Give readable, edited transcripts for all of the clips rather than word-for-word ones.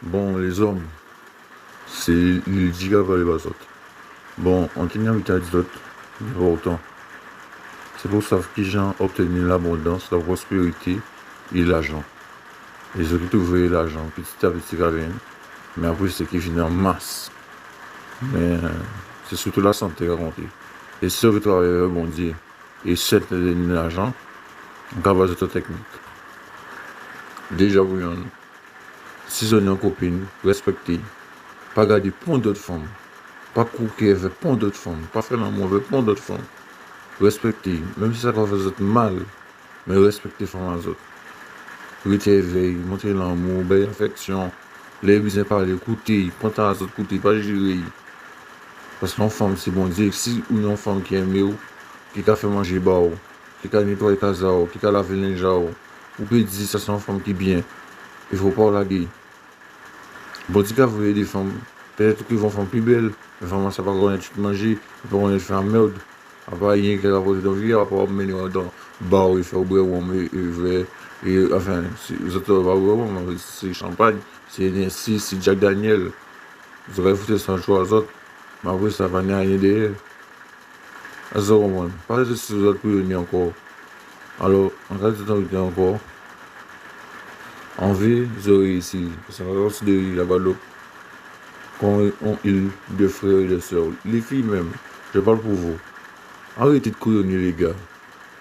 Bon, les hommes, c'est le giga par les autres. Bon, on tient avec les autres, mais pas autant. C'est pour ça que les gens obtiennent l'abondance, la prospérité et l'argent. Les autres qui trouvent l'argent petit à petit quand même, mais après c'est qui vient en masse. Mais c'est surtout la santé qui compte. Et ceux qui travaillent avec bon Dieu et cette l'argent, on va avoir d'autres techniques. Déjà, vous si on est une copine, respectez. Pas garder pour d'autres femmes. Pas couper avec pour d'autres femmes. Pas faire l'amour avec pour d'autres femmes. Respectez. Même si ça va faire mal, mais respectez les femmes aux autres. Restez éveillé, montrez l'amour, belle affection. Les besoins parler, écoutez, prendre à autres, écoutez, pas gérer. Parce qu'une femme, c'est bon Dieu. Si une femme qui aime, qui a fait manger bao, qui a nettoyé la casa, qui a lavé le linge, ou peut dire ça c'est une femme qui est bien. Il ne faut pas la gueule. Bon, si vous voyez des femmes, peut-être qu'ils vont faire plus belles, mais vraiment, ça va pas connaître tout manger, ça va connaître faire merde. Après, rien qu'elle a posé dans la vie, après, mener dans le bar, il fait au bois, et enfin, les autres, c'est champagne, c'est Nancy, c'est Jack Daniel. Vous aurez foutu sans choix aux autres, mais après, ça va rien derrière. À ce moment, pas de ces autres pour venir encore. Alors, en cas de temps encore, en vie, vous aurez ici, ça va considérer la Guadeloupe. Quand on île de frères et de sœurs, les filles même, je parle pour vous. Arrêtez de couillonner les gars.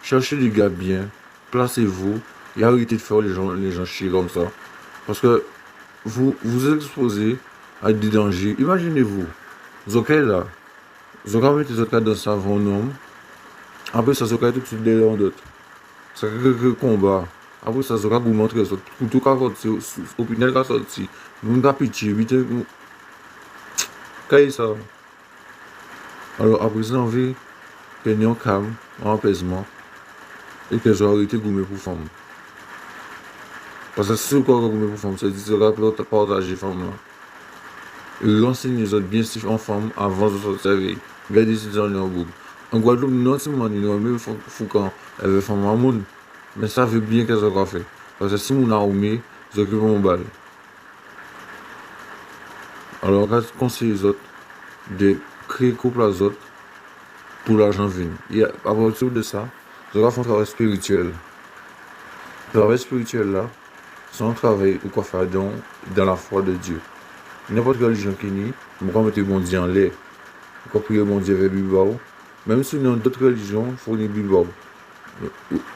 Cherchez des gars bien, placez-vous et arrêtez de faire les gens chier comme ça. Parce que vous exposez à des dangers. Imaginez-vous, vous êtes là, vous avez mis des autres dans savon homme. Après ça, vous avez tout de suite des gens d'autres. C'est que combat. Après ça, vous avez vous montrer ça. Tout cas, opinion qui sorti. Vous avez pitié, vite. Qu'est-ce ça? Alors, après ça, on veut tenir calme, en apaisement, et que j'ai arrêté de gommer pour femme. Parce que si vous avez gommer pour femme, c'est dire que vous avez partagé femme là. Et renseignez les autres bien si en femme avant de s'observer. Regardez si dans leur groupe. En Guadeloupe, non seulement il y a même Foucan, elle veut femme à monde, mais ça veut bien qu'elle soit fait. Parce que si vous avez armé, vous occupez mon balle. Alors, on conseille les autres de créer couple aux autres pour l'argent venir. Et à partir de ça, je vais faire un travail spirituel. Le travail spirituel là, c'est un travail ou quoi faire dans la foi de Dieu. N'importe quelle religion qui est, on peut mettre bon Dieu en l'air. On peut prier bon Dieu vers Bilbao. Même si dans d'autres religions, il faut lire Bilbao.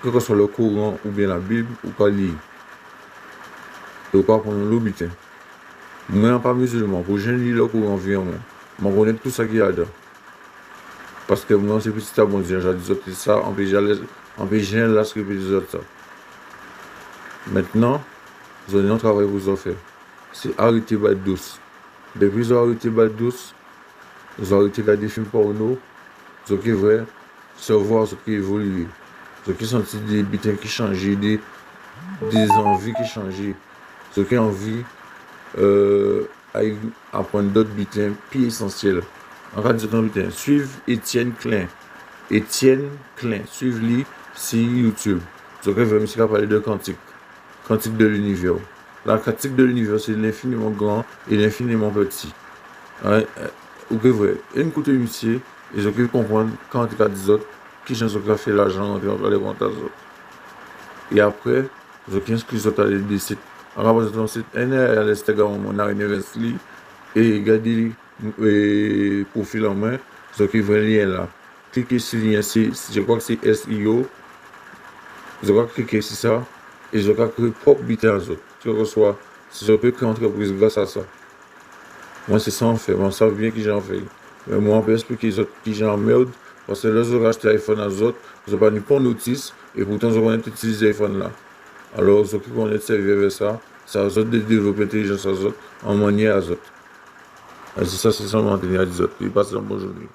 Que ce soit le Coran ou bien la Bible, ou pas lire. Et pas prendre l'obitin. Moi, je ne suis pas musulman. Pour que je lis le Coran environ, je connais tout ça qu'il y a dedans. Parce que moi, c'est petit à bon Dieu, j'ai dit que ça, on peut j'ai là ce que les autres ça. Maintenant, vous avez un travail pour vous faire. C'est arrêter de battre douce. Depuis que vous arrêtez de battre douce, vous arrêtez de regarder des films porno, ce qui est vrai, savoir ce qui évolue. Ce qui sont des butins qui changent, des envies qui changent. Ce qui est envie apprendre d'autres butins plus essentiels. En cas de butin, suivre Étienne Klein. Étienne Klein, suivez-le sur YouTube. Ce que je vais parler de quantique. Quantique de l'univers. La quantique de l'univers, c'est l'infiniment grand et l'infiniment petit. Ok, vrai. Une côté monsieur, et je peux comprendre quand tu as des autres, qui sont ceux qui ont fait l'argent, qui ont fait les comptes aux autres. Et après, je peux inscrire sur des sites. Alors, je vais site, à l'Instagram, on a une Wesley, et regardez le profil en main, ce qui veut lien là. Cliquez sur le lien, je crois que c'est SEO. Je vais cliquer sur ça, et je vais créer propre butin aux autres. Tu reçois, je peux créer une entreprise grâce à ça. Moi, c'est ça en fait. Moi, je sais bien qui j'en fais. Mais moi, on peut expliquer les autres qui j'en merde. Parce que là, je vais acheter l'iPhone aux autres. Je vais pas ni pour notice. Et pourtant, je vais utiliser l'iPhone là. Alors, ceux qui vont être servis avec ça, c'est aux autres de développer l'intelligence aux autres en manière aux autres. Et c'est ça, c'est ça, mon à des autres. Ils passent une bonne journée.